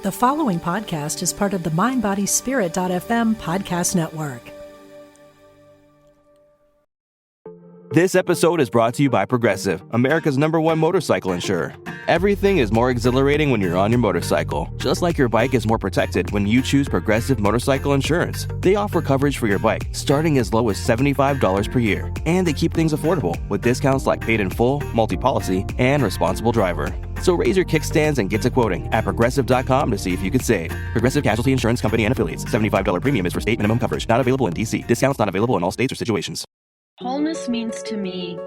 The following podcast is part of the MindBodySpirit.fm podcast network. This episode is brought to you by Progressive, America's #1 motorcycle insurer. Everything is more exhilarating when you're on your motorcycle, just like your bike is more protected when you choose Progressive Motorcycle Insurance. They offer coverage for your bike, starting as low as $75 per year. And they keep things affordable, with discounts like paid in full, multi-policy, and responsible driver. So raise your kickstands and get to quoting at Progressive.com to see if you could save. Progressive Casualty Insurance Company and Affiliates. $75 premium is for state minimum coverage. Not available in D.C. Discounts not available in all states or situations. Wholeness means to me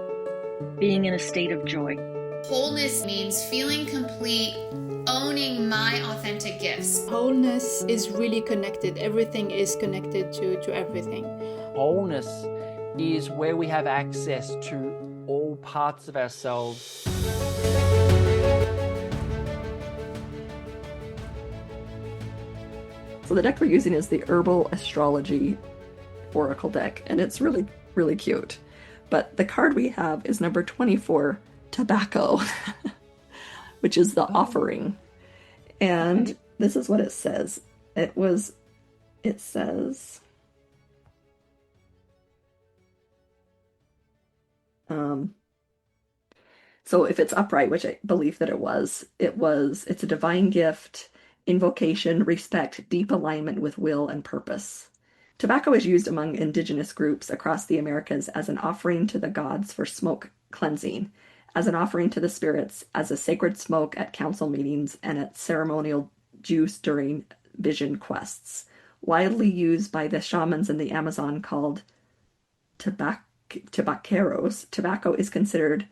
being in a state of joy. Wholeness means feeling complete, owning my authentic gifts. Wholeness is really connected. Everything is connected to everything. Wholeness is where we have access to all parts of ourselves. So the deck we're using is the Herbal Astrology Oracle deck, and it's really cute. But the card we have is number 24, Tobacco, which is the offering. And this is what it says. It says, so if it's upright, which I believe that it's a divine gift, invocation, respect, deep alignment with will and purpose. Tobacco is used among indigenous groups across the Americas as an offering to the gods for smoke cleansing, as an offering to the spirits, as a sacred smoke at council meetings, and at ceremonial juice during vision quests. Widely used by the shamans in the Amazon called tabaqueros, tobacco is considered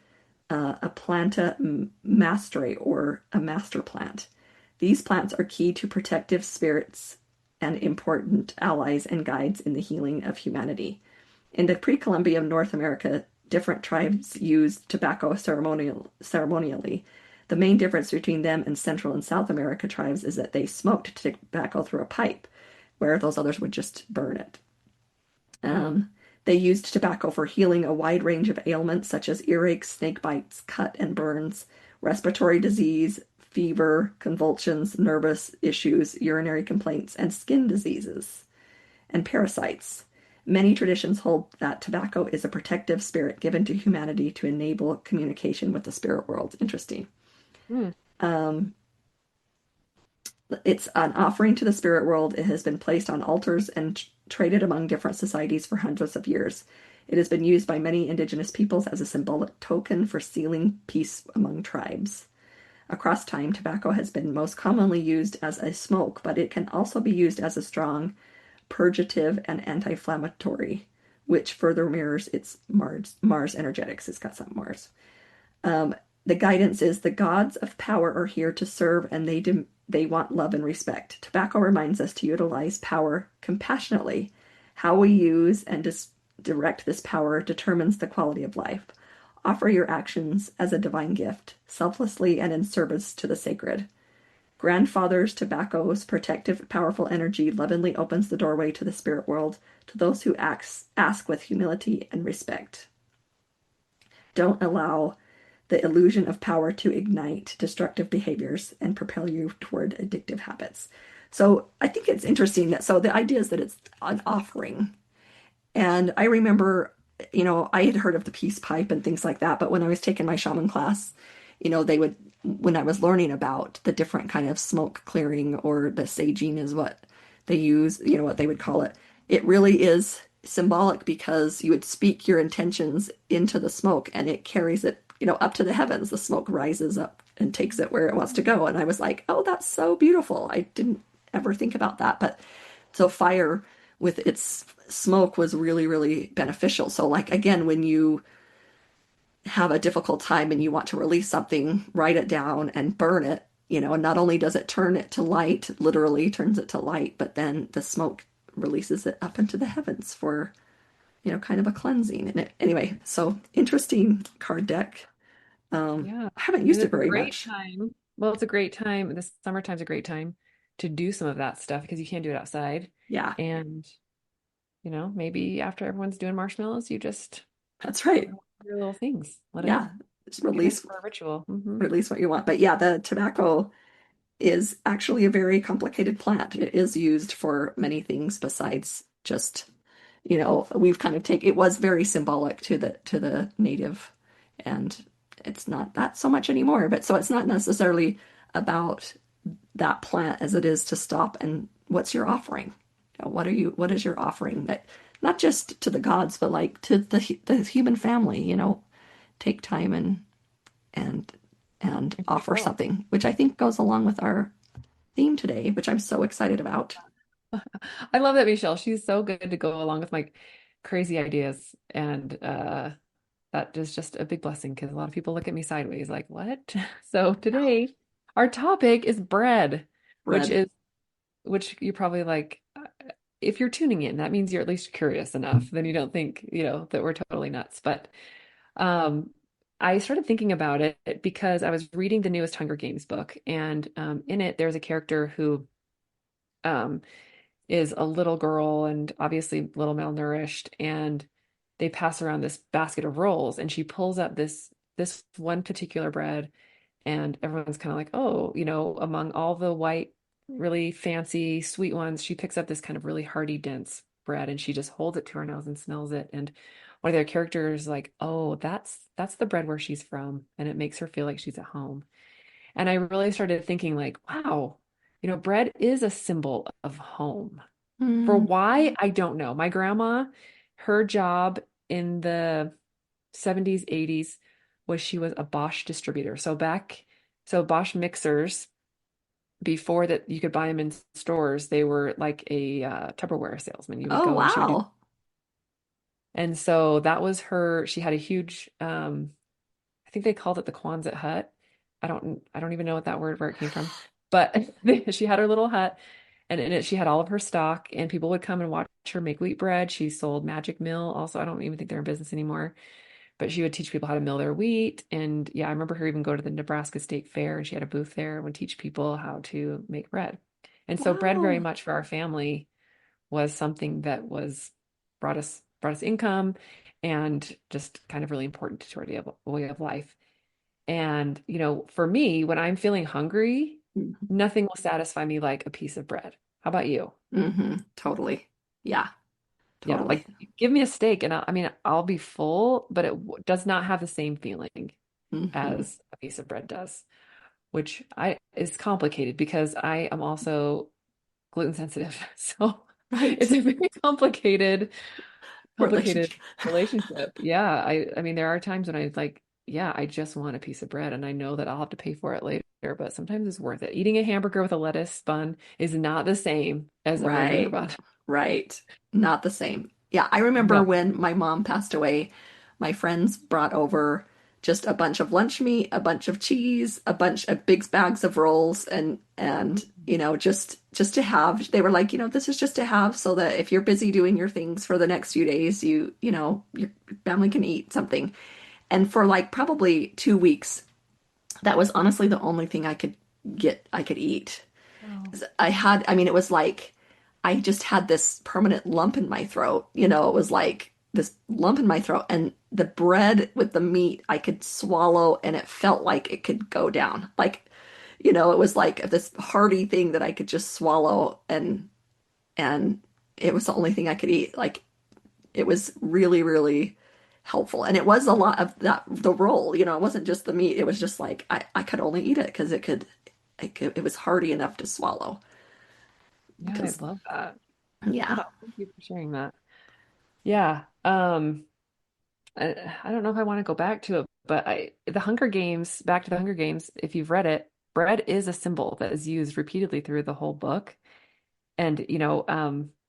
a planta mastre, or a master plant. These plants are key to protective spirits and important allies and guides in the healing of humanity. In the pre-Columbian North America, different tribes used tobacco ceremonially. The main difference between them and Central and South America tribes is that they smoked tobacco through a pipe, where those others would just burn it. They used tobacco for healing a wide range of ailments such as earaches, snake bites, cut and burns, respiratory disease, fever, convulsions, nervous issues, urinary complaints, and skin diseases, and parasites. Many traditions hold that tobacco is a protective spirit given to humanity to enable communication with the spirit world. Interesting. It's an offering to the spirit world. It has been placed on altars and traded among different societies for hundreds of years. It has been used by many indigenous peoples as a symbolic token for sealing peace among tribes. Across time, tobacco has been most commonly used as a smoke, but it can also be used as a strong purgative and anti-inflammatory, which further mirrors its Mars energetics. It's got some Mars. The guidance is the gods of power are here to serve, and they want love and respect. Tobacco reminds us to utilize power compassionately. How we use and direct this power determines the quality of life. Offer your actions as a divine gift, selflessly and in service to the sacred. Grandfather's tobacco's protective, powerful energy lovingly opens the doorway to the spirit world to those who ask with humility and respect. Don't allow the illusion of power to ignite destructive behaviors and propel you toward addictive habits. So I think it's interesting so the idea is that it's an offering. And I remember, I had heard of the peace pipe and things like that, but when I was taking my shaman class, when I was learning about the different kind of smoke clearing, or the saging is what they use, what they would call it, it really is symbolic, because you would speak your intentions into the smoke and it carries it, up to the heavens. The smoke rises up and takes it where it wants to go. And I was like, oh, that's so beautiful. I didn't ever think about that. But so fire with its smoke was really, really beneficial. So like, again, when you have a difficult time and you want to release something, write it down and burn it, and not only does it turn it to light, literally turns it to light, but then the smoke releases it up into the heavens for, kind of a cleansing. And anyway, so interesting card deck. I haven't used it very much. Well, it's a great time. The summertime's a great time to do some of that stuff, because you can't do it outside. Yeah. And, maybe after everyone's doing marshmallows, you just That's right. Your little things. Just release for a ritual. Release what you want. But yeah, the tobacco is actually a very complicated plant. It is used for many things besides just, we've kind of it was very symbolic to the native, and it's not that so much anymore. But so it's not necessarily about that plant as it is to stop and what's your offering? What is your offering that not just to the gods, but like to the human family, take time and offer something, which I think goes along with our theme today, which I'm so excited about. I love that, Michelle. She's so good to go along with my crazy ideas. And that is just a big blessing because a lot of people look at me sideways like, what? So today, our topic is bread, Bread. which you're probably like, if you're tuning in, that means you're at least curious enough. Then you don't think, that we're totally nuts. But um, I started thinking about it because I was reading the newest Hunger Games book, and in it, there's a character who um, is a little girl and obviously a little malnourished, and they pass around this basket of rolls, and she pulls up this one particular bread, and everyone's kind of like, oh, among all the white, really fancy sweet ones, she picks up this kind of really hearty, dense bread, and she just holds it to her nose and smells it. And one of their characters like, oh, that's the bread where she's from, and it makes her feel like she's at home. And I really started thinking like, wow, bread is a symbol of home. For Mm. why, I don't know. My grandma, her job in the 70s, 80s was she was a Bosch distributor. So Bosch mixers, before that you could buy them in stores, they were like a Tupperware salesman. You would Oh, go and she would do, wow. and so that was her, she had a huge, I think they called it the Quonset hut. I don't even know what that where it came from, but she had her little hut, and in it she had all of her stock, and people would come and watch her make wheat bread. She sold Magic Mill. Also, I don't even think they're in business anymore, but she would teach people how to mill their wheat. And yeah, I remember her even go to the Nebraska State Fair, and she had a booth there and would teach people how to make bread. And so bread very Wow. much for our family was something that brought us income and just kind of really important to our way of life. And, for me, when I'm feeling hungry, Mm-hmm. nothing will satisfy me like a piece of bread. How about you? Mm-hmm. Totally. Yeah, Yeah, totally. like give me a steak and I mean, I'll be full, but it does not have the same feeling Mm-hmm. as a piece of bread does, which I is complicated because I am also gluten sensitive. So it's Right. a very complicated Relationship. relationship. Yeah, I mean there are times when I like, yeah, I just want a piece of bread and I know that I'll have to pay for it later, but sometimes it's worth it. Eating a hamburger with a lettuce bun is not the same as a regular Right. bun. Right. Not the same. Yeah, I remember No. when my mom passed away, my friends brought over just a bunch of lunch meat, a bunch of cheese, a bunch of big bags of rolls, and just to have. They were like, this is just to have so that if you're busy doing your things for the next few days, your family can eat something. And for like probably 2 weeks, that was honestly the only thing I could eat. Oh. I mean, it was like I just had this permanent lump in my throat. It was like this lump in my throat, and the bread with the meat I could swallow, and it felt like it could go down. Like, it was like this hearty thing that I could just swallow, and it was the only thing I could eat. Like, it was really, really helpful. And it was a lot of the roll, it wasn't just the meat. It was just like I could only eat it because it was hearty enough to swallow. Yeah, I Because love that. yeah. Wow, thank you for sharing that. Yeah. I don't know if I want to go back to it, but back to the Hunger Games, if you've read it, bread is a symbol that is used repeatedly through the whole book. And,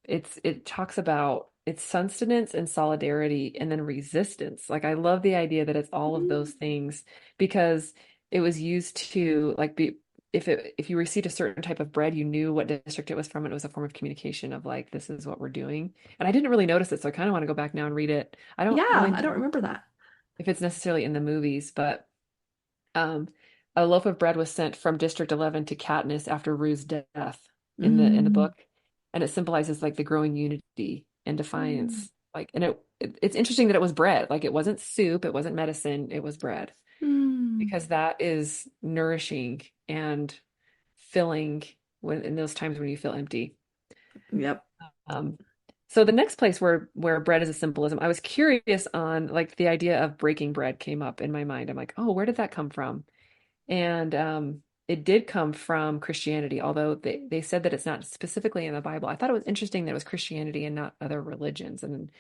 it talks about its sustenance and solidarity and then resistance. Like I love the idea that it's all of those things because it was used to like be if you received a certain type of bread, you knew what district it was from. It was a form of communication of like, this is what we're doing. And I didn't really notice it, so I kind of want to go back now and read it. I don't Yeah, really I don't know remember that. if it's necessarily in the movies, but um, a loaf of bread was sent from District 11 to Katniss after Rue's death in the Mm, book, and it symbolizes like the growing unity and mm, defiance. Like, and it's interesting that it was bread. Like, it wasn't soup, it wasn't medicine, it was bread mm, because that is nourishing and filling when in those times when you feel empty. Yep. Um, so the next place where bread is a symbolism, I was curious on like the idea of breaking bread came up in my mind. I'm like, oh, where did that come from? And it did come from Christianity, although they said that it's not specifically in the Bible. I thought it was interesting that it was Christianity and not other religions. And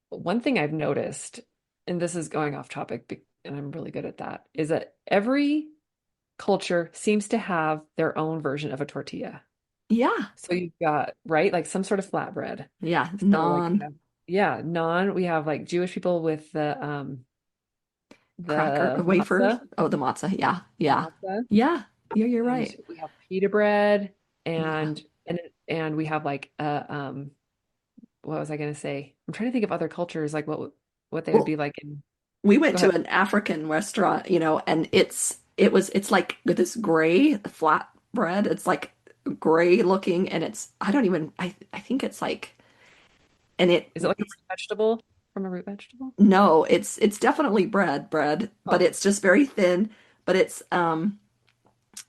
one thing I've noticed, and this is going off topic, and I'm really good at that, is that every culture seems to have their own version of a tortilla. Yeah. So you've got, right, like some sort of flatbread. Yeah. So like, Non yeah, naan. We have like Jewish people with cracker the wafers. matzah, Oh, the matzah. Yeah. Yeah. matzah, Yeah. Yeah, you're and right. we have pita bread, Yeah. and we have like what was I gonna say? I'm trying to think of other cultures, like what they would Well, be like in. we Go went to ahead. an African restaurant, and it's like this gray flat bread. It's like gray looking, and I think it's like, and Is it like a root vegetable from a root vegetable? no, it's definitely bread, but Oh, it's just very thin, but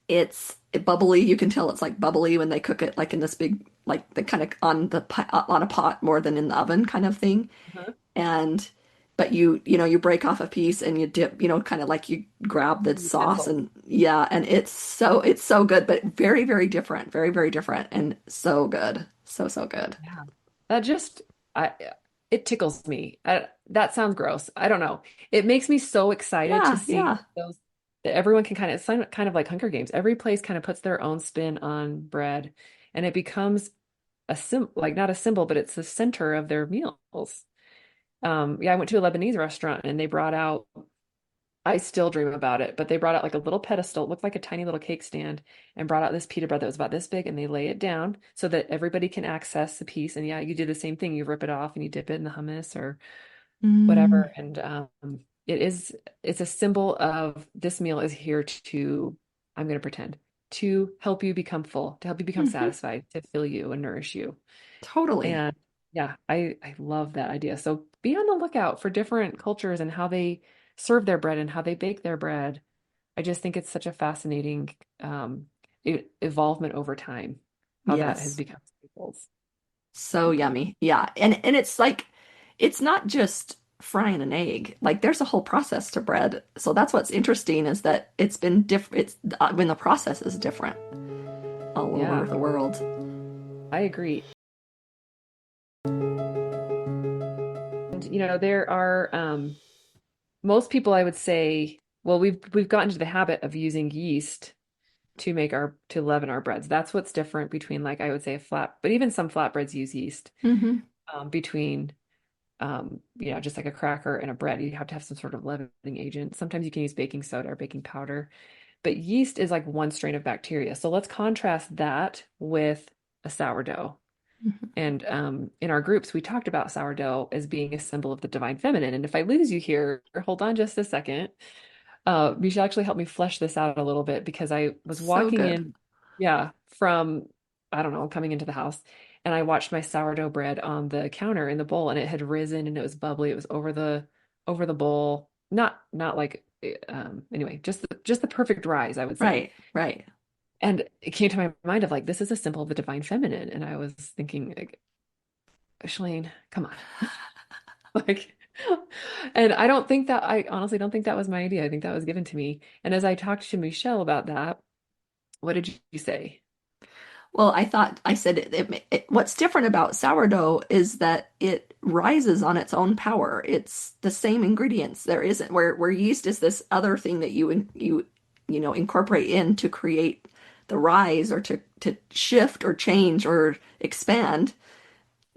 it's bubbly. You can tell it's like bubbly when they cook it like in this big, like the kind of on a pot more than in the oven kind of thing. uh-huh. And but you break off a piece and you dip, kind of like you grab the sauce, Utensil. and yeah, and it's so good, but very, very different, very, very different, and so good. So good. Yeah. That just I it tickles me. That sounds gross. I don't know. It makes me so excited to Yeah, see yeah. those that everyone can it's kind of like Hunger Games. Every place kind of puts their own spin on bread, and it becomes like not a symbol, but it's the center of their meals. Yeah, I went to a Lebanese restaurant and they brought out, I still dream about it, but they brought out like a little pedestal, it looked like a tiny little cake stand, and brought out this pita bread that was about this big, and they lay it down so that everybody can access the piece. And yeah, you do the same thing. You rip it off and you dip it in the hummus or Mm, whatever. And it's a symbol of this meal is here to, I'm going to pretend, to help you become full, to help you become hmm. satisfied, to fill you and nourish you. Totally. And yeah, I love that idea. So be on the lookout for different cultures and how they serve their bread and how they bake their bread. I just think it's such a fascinating evolvement over time, how that has Yes. become staples. So yummy. Yeah. And it's like it's not just frying an egg. Like there's a whole process to bread. So that's what's interesting is that it's been different. It's when the process is different all over Yeah, the world. I agree. And there are most people I would say, well, we've gotten into the habit of using yeast to leaven our breads. That's what's different between like I would say but even some flatbreads use yeast. Hmm. Between just like a cracker and a bread, you have to have some sort of leavening agent. Sometimes you can use baking soda or baking powder, but yeast is like one strain of bacteria. So let's contrast that with a sourdough. And in our groups, we talked about sourdough as being a symbol of the divine feminine. And if I lose you here, hold on just a second. You should actually help me flesh this out a little bit because I was So walking good. in, yeah, from, I don't know, coming into the house, and I watched my sourdough bread on the counter in the bowl, and it had risen and it was bubbly. It was over the bowl, not like anyway, just the perfect rise, I would say. Right, right. And it came to my mind of like, this is a symbol of the divine feminine, and I was thinking, like, Shalane, come on. Like, and I honestly don't think that was my idea. I think that was given to me. And as I talked to Michelle about that, what did you say? Well, I said what's different about sourdough is that it rises on its own power. It's the same ingredients. There isn't where yeast is this other thing that you incorporate in to create the rise or to shift or change or expand.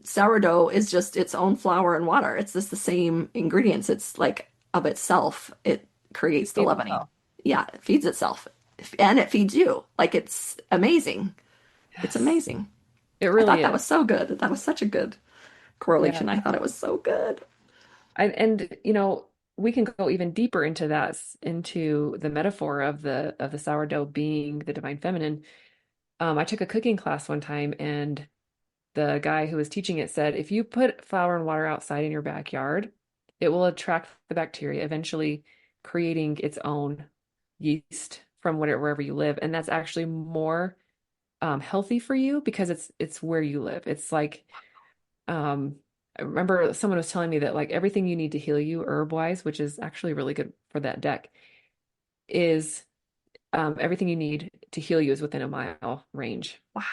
Sourdough is just its own flour and water. It's just the same ingredients. It's like of itself, it creates It the feeds leavening. itself. Yeah, it feeds itself. And it feeds you. Like it's amazing. It's Yes, amazing. it I really thought that was is. so good. That was such a good correlation. Yeah. I thought it was so good. And we can go even deeper into that, into the metaphor of the sourdough being the divine feminine. I took a cooking class one time, and the guy who was teaching it said, if you put flour and water outside in your backyard, it will attract the bacteria, eventually creating its own yeast from wherever you live, and that's actually more healthy for you because it's where you live. It's like I remember someone was telling me that like everything you need to heal you herb wise, which is actually really good for that deck, is everything you need to heal you is within a mile range. Wow.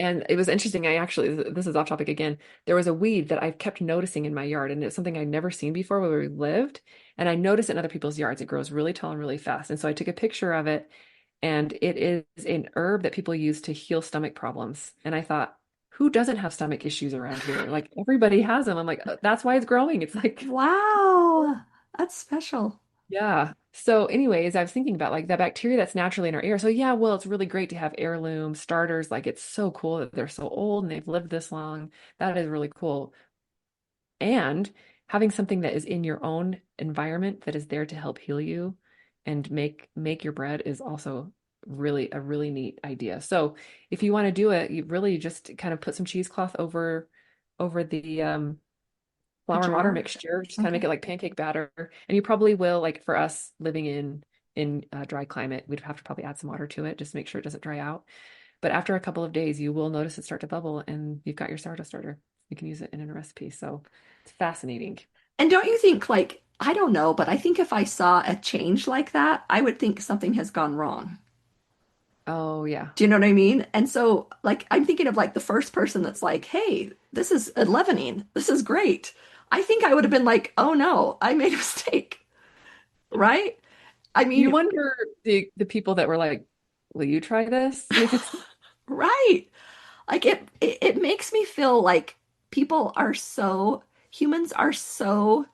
And it was interesting. I actually, this is off topic again. There was a weed that I've kept noticing in my yard, and it's something I'd never seen before where we lived. And I noticed it in other people's yards. It grows really tall and really fast. And so I took a picture of it, and it is an herb that people use to heal stomach problems. And I thought, who doesn't have stomach issues around here? Like everybody has them. I'm like, that's why it's growing. It's like, Wow. That's special. yeah. So anyways, I was thinking about like the bacteria that's naturally in our air. So yeah, well, it's really great to have heirloom starters. Like it's so cool that they're so old and they've lived this long. That is really cool. And having something that is in your own environment that is there to help heal you and make your bread is also really a really neat idea. So if you want to do it, you really just kind of put some cheesecloth over the A flour and water jar. mixture, just kind of make Okay. it like pancake batter. And you probably will, like for us living in a dry climate, we'd have to probably add some water to it just to make sure it doesn't dry out. But after a couple of days, you will notice it start to bubble and you've got your sourdough starter. You can use it in a recipe. So it's fascinating. And don't you think, like, I don't know, but I think if I saw a change like that, I would think something has gone wrong. Oh yeah. Do you know what I mean? And so, like, I'm thinking of like the first person that's like, hey, this is a leavening. This is great. I think I would have been like, oh no, I made a mistake. Right? I You mean, wonder the people that were like, will you try this? If it's right. Like it makes me feel like people are so, humans are so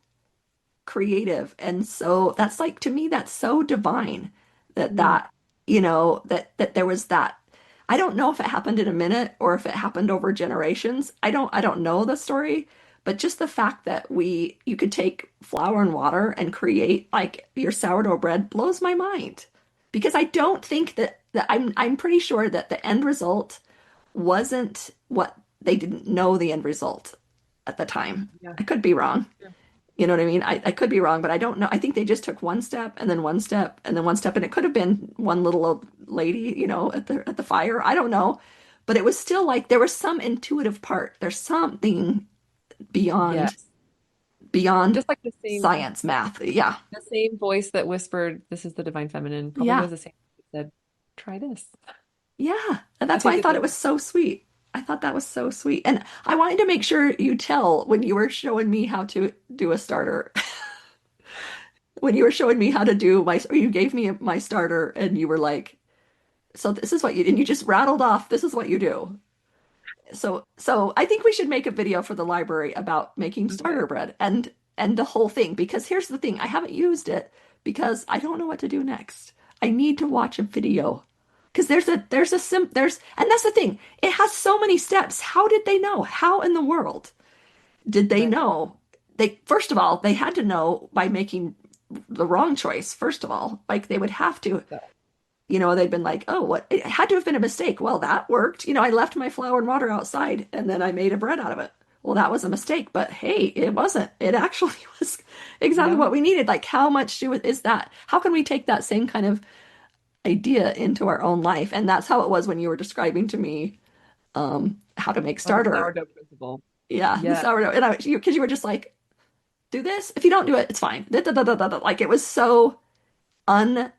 creative, and so that's like, to me that's so divine that Mm, that there was that. I don't know if it happened in a minute or if it happened over generations. I don't know the story, but just the fact that we you could take flour and water and create like your sourdough bread blows my mind, because I don't think that I'm pretty sure that the end result wasn't what they didn't know the end result at the time. yeah. I could be wrong. Sure. You know what I mean? I could be wrong, but I don't know. I think they just took one step and then one step and then one step, and it could have been one little old lady, at the fire. I don't know. But it was still like there was some intuitive part. There's something beyond Yes. beyond Just like the same science, math. Yeah. the same voice that whispered, "This is the divine feminine," probably Yeah. was the same that said, "Try this." Yeah. And I that's why think I it's thought it was so sweet. I thought that was so sweet. And I wanted to make sure you tell when you were showing me how to do a starter. When you were showing me how to do or you gave me my starter and you were like, so this is what you, and you just rattled off, this is what you do. So I think we should make a video for the library about making okay. starter bread and the whole thing, because here's the thing, I haven't used it because I don't know what to do next. I need to watch a video because and that's the thing. It has so many steps. How did they know? How in the world did they Right. know? They first of all, they had to know by making the wrong choice. First of all, like they would have to, So, they'd been like, oh, what? It had to have been a mistake. Well, that worked. I left my flour and water outside and then I made a bread out of it. Well, that was a mistake, but hey, it wasn't. It actually was exactly yeah. what we needed. Like, how much is that? How can we take that same kind of idea into our own life? And that's how it was when you were describing to me how to make Oh, the starter. sourdough principle. Yeah, the Yeah. sourdough. And because you were just like, do this. If you don't do it, it's fine. Da, da, da, da, da, da. Like it was so un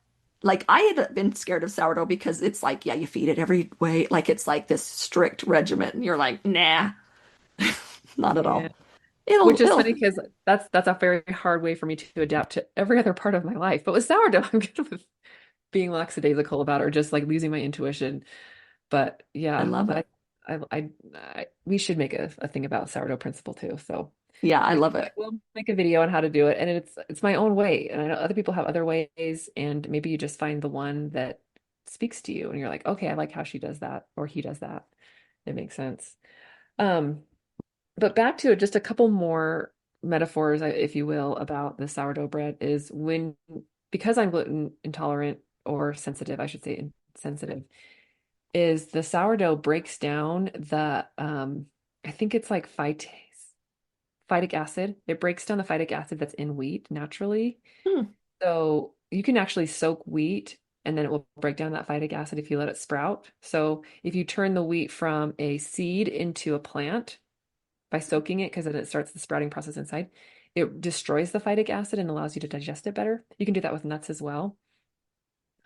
like I had been scared of sourdough because it's like, yeah, you feed it every way. Like it's like this strict regimen. And you're like, nah, not at Yeah. all. Which is It'll funny because that's a very hard way for me to adapt to every other part of my life. But with sourdough, I'm good with being lackadaisical about it or just like losing my intuition. But I yeah, love it. we should make a thing about sourdough principle too. So Yeah, I I love it. will make a video on how to do it, and it's my own way. And I know other people have other ways, and maybe you just find the one that speaks to you, and you're like, okay, I like how she does that or he does that. It makes sense. Um, but back to it, just a couple more metaphors, if you will, about the sourdough bread is because I'm gluten intolerant or sensitive, I should say sensitive, is the sourdough breaks down I think it's like phytic acid. It breaks down the phytic acid that's in wheat naturally. Hmm. So you can actually soak wheat and then it will break down that phytic acid if you let it sprout. So if you turn the wheat from a seed into a plant by soaking it, because then it starts the sprouting process inside, it destroys the phytic acid and allows you to digest it better. You can do that with nuts as well.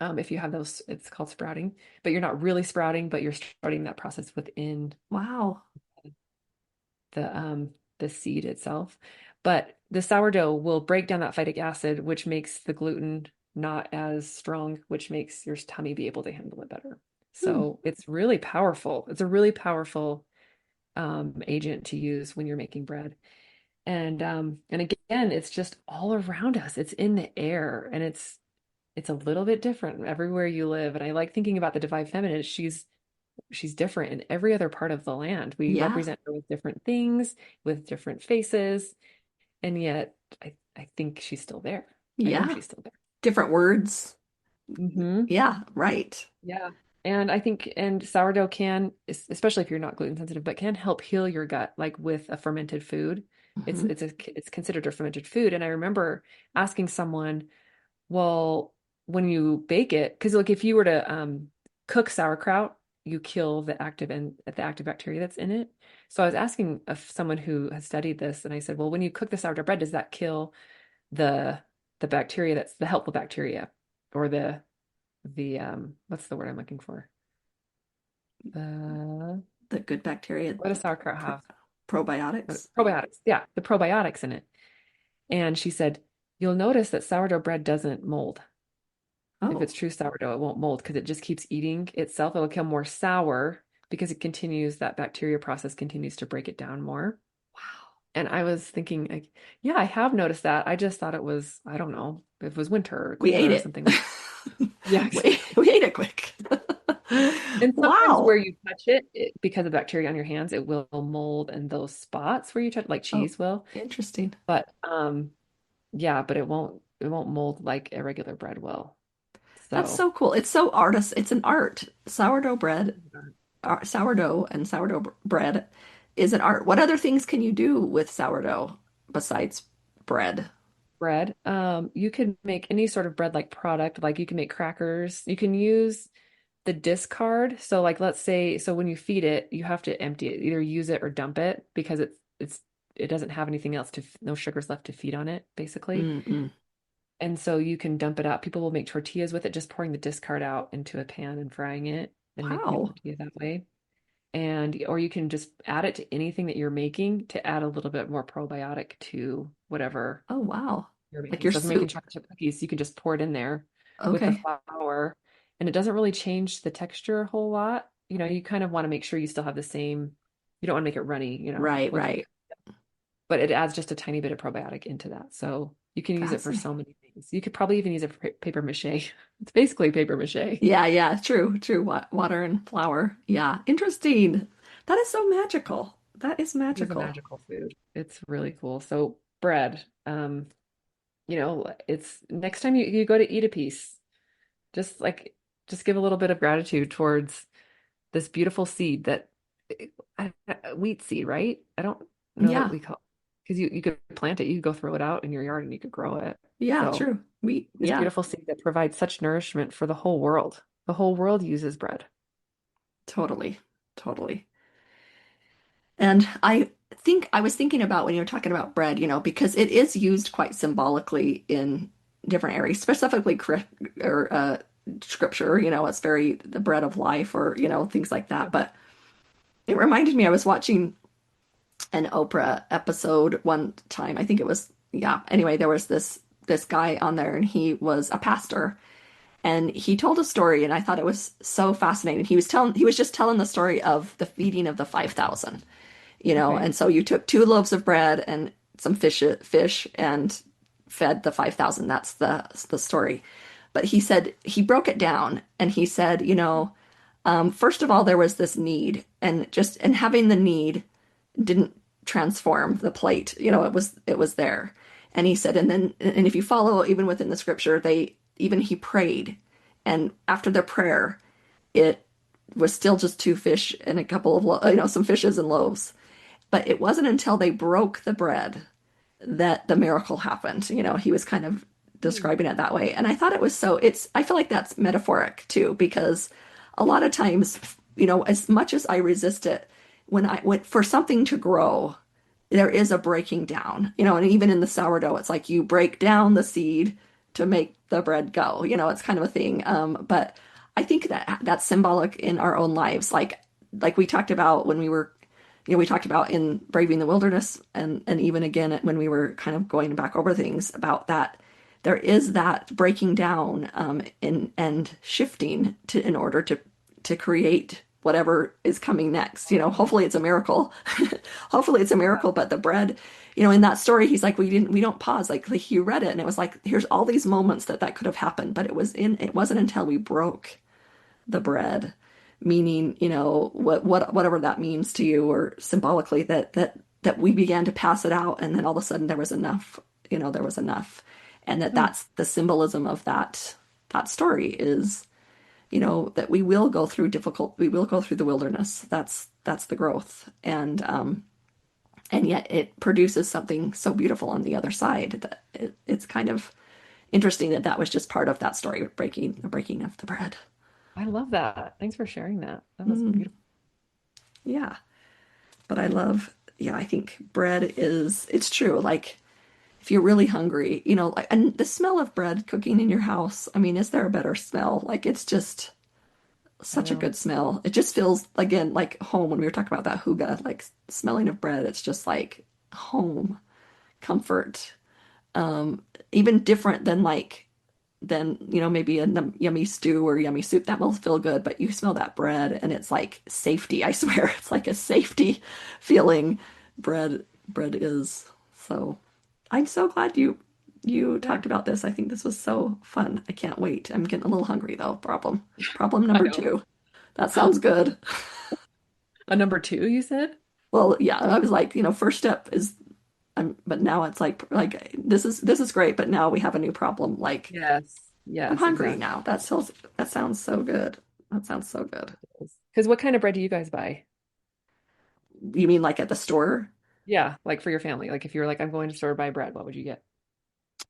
If you have those, it's called sprouting, but you're not really sprouting, but you're starting that process within Wow. the seed itself. But the sourdough will break down that phytic acid, which makes the gluten not as strong, which makes your tummy be able to handle it better. So it's really powerful. It's a really powerful agent to use when you're making bread. And again, it's just all around us. It's in the air, and it's a little bit different everywhere you live. And I like thinking about the divine feminine. She's different in every other part of the land. We Yeah. represent her with different things, with different faces, and yet I think she's still there. I know Yeah. she's still there. Different words. Mm-hmm. Yeah, right. Yeah. And I think, and sourdough can, especially if you're not gluten sensitive, but can help heal your gut, like with a fermented food. Mhm. It's considered a fermented food. And I remember asking someone, well, when you bake it, because like if you were to cook sauerkraut, you kill the active bacteria that's in it. So I was asking of someone who has studied this, and I said, well, when you cook the sourdough bread, does that kill the bacteria that's the helpful bacteria, or the what's the word I'm looking for? The good bacteria, What does sauerkraut have? probiotics. Probiotics. Yeah, the probiotics in it. And she said, you'll notice that sourdough bread doesn't mold. If Oh, it's true sourdough, it won't mold because it just keeps eating itself. It'll become more sour because that bacteria process continues to break it down more. wow. And I was thinking, like, yeah, I have noticed that. I just thought it was, I don't know, if it was winter or We ate colder or it. something. Yeah. We ate it quick. And sometimes Wow. where you touch it, because of bacteria on your hands, it will mold in those spots where you touch, like Oh, cheese will. interesting. But yeah, but it won't mold like a regular bread will. That's So so cool. It's so artist. It's an art. Sourdough bread, sourdough and bread is an art. What other things can you do with sourdough besides bread? bread, you can make any sort of bread like product, like you can make crackers. You can use the discard. So like let's say, so when you feed it, you have to empty it, either use it or dump it because it doesn't have anything else no sugars left to feed on it, basically. Mm-mm. And so you can dump it out. People will make tortillas with it, just pouring the discard out into a pan and frying it and making a Wow. tortilla that way. Or you can just add it to anything that you're making to add a little bit more probiotic to whatever Oh, wow. you're Like making. your So if you're making soup. chocolate chip cookies, you can just pour it in there with the Okay. flour, and it doesn't really change the texture a whole lot. You kind of want to make sure you still have the same, you don't want to make it runny, Right, with, right. but it adds just a tiny bit of probiotic into that. So you can use it for Fascinating. so many things. You could probably even use it for paper mache. It's basically paper mache. Yeah, yeah, true, true. Water and flour. Yeah, interesting. That is so magical. That is It is a magical. magical food. It's really cool. So bread, it's next time you go to eat a piece, just just give a little bit of gratitude towards this beautiful seed that wheat seed, right? I don't know that Yeah, we call, because you could plant it, you could go throw it out in your yard and you could grow it. yeah, So true. this Yeah, beautiful seed that provides such nourishment for the whole world. The whole world uses bread. totally, totally. And I think I was thinking about when you were talking about bread, because it is used quite symbolically in different areas, specifically scripture, it's very the bread of life or, things like that. But it reminded me, I was watching an Oprah episode one time. I think it was, yeah. Anyway, there was this guy on there and he was a pastor and he told a story and I thought it was so fascinating. He was just telling the story of the feeding of the 5,000, Okay. and so you took 2 loaves of bread and some fish and fed the 5,000. That's the story. But he said he broke it down and he said, first of all, there was this need and having the need didn't transform the plate. It was there. And he said, and if you follow even within the scripture, he prayed. And after the prayer, it was still just 2 fish and a couple of, some fishes and loaves. But it wasn't until they broke the bread that the miracle happened. He was kind of describing it that way. And I thought it was I feel like that's metaphoric too, because a lot of times, as much as I resist it, when I went for something to grow, there is a breaking down, and even in the sourdough, it's like you break down the seed to make the bread go, it's kind of a thing. But I think that that's symbolic in our own lives. Like we talked about when we talked about in Braving the Wilderness, and even again when we were kind of going back over things about that, there is that breaking down and shifting in order to create whatever is coming next. Hopefully it's a miracle. Hopefully it's a miracle. But the bread, in that story, he's like, we don't pause. Like he read it and it was like, here's all these moments that could have happened, but it wasn't until we broke the bread, meaning, whatever that means to you, or symbolically that we began to pass it out. And then all of a sudden there was enough, there was enough. And that's the symbolism of that story is, that we will go through the wilderness. That's the growth. And yet it produces something so beautiful on the other side that it's kind of interesting that was just part of that story, the breaking of the bread. I love that. Thanks for sharing that. That was beautiful. Yeah. But I think bread it's true. Like if you're really hungry, and the smell of bread cooking in your house, I mean, is there a better smell? Like it's just such a good smell. It just feels, again, like home. When we were talking about that hygge, like smelling of bread, it's just like home, comfort, even different than maybe a yummy stew or yummy soup. That will feel good, but you smell that bread and it's like safety. I swear, it's like a safety feeling. Bread is. So I'm so glad you talked about this. I think this was so fun. I can't wait. I'm getting a little hungry though. Problem number 2. That sounds good. A number 2, you said? Well, yeah, I was like, first step is, but now it's like this is great, but now we have a new problem. Like, yes, I'm hungry now. That sounds so good. That sounds so good. Because what kind of bread do you guys buy? You mean like at the store? Yeah, like for your family. Like if you're like, I'm going to the store to buy bread, what would you get?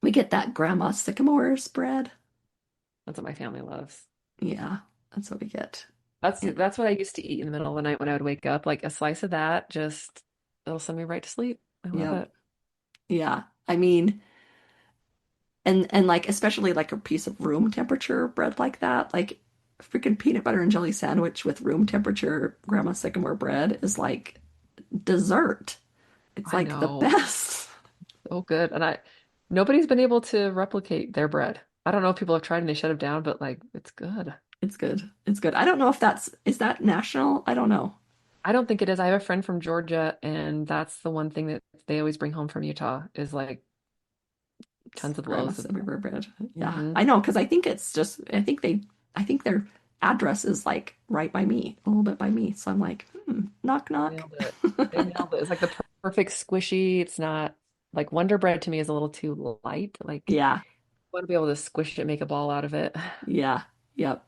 We get that Grandma Sycamore's bread. That's what my family loves. Yeah, that's what we get. That's what I used to eat in the middle of the night when I would wake up. Like a slice of that, it'll send me right to sleep. I love it. Yeah. I mean, and like especially like a piece of room temperature bread like that, like a freaking peanut butter and jelly sandwich with room temperature Grandma Sycamore bread is like dessert. It's like the best. So good. And nobody's been able to replicate their bread. I don't know if people have tried and they shut it down, but like it's good. It's good. It's good. I don't know if is that national? I don't know. I don't think it is. I have a friend from Georgia, and that's the one thing that they always bring home from Utah is like tons of loaves of bread. Yeah, I know, because I think I think their address is like right by me, a little bit by me. So I'm like, knock knock. They nailed it. It's like the perfect squishy. It's not like Wonder Bread to me is a little too light. Like yeah, I want to be able to squish it, make a ball out of it. Yeah. Yep.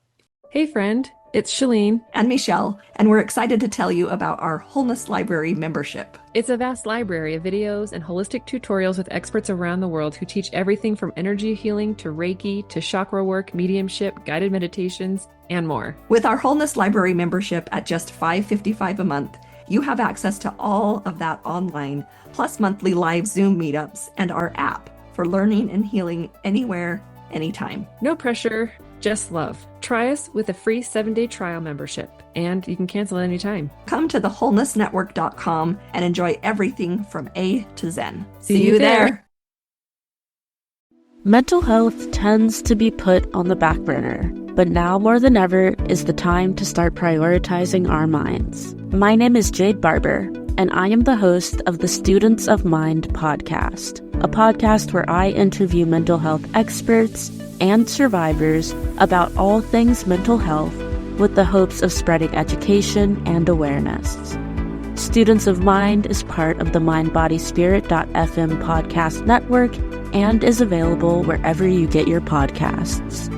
Hey friend, it's Shalene and Michelle, and we're excited to tell you about our Wholeness Library membership. It's a vast library of videos and holistic tutorials with experts around the world who teach everything from energy healing to Reiki to chakra work, mediumship, guided meditations, and more. With our Wholeness Library membership at just $5.55 a month, you have access to all of that online, plus monthly live Zoom meetups and our app for learning and healing anywhere, anytime. No pressure, just love. Try us with a free 7-day trial membership, and you can cancel at any time. Come to thewholenessnetwork.com and enjoy everything from A to Zen. See you there. Mental health tends to be put on the back burner, but now more than ever is the time to start prioritizing our minds. My name is Jade Barber, and I am the host of the Students of Mind podcast, a podcast where I interview mental health experts and survivors about all things mental health with the hopes of spreading education and awareness. Students of Mind is part of the mindbodyspirit.fm podcast network and is available wherever you get your podcasts.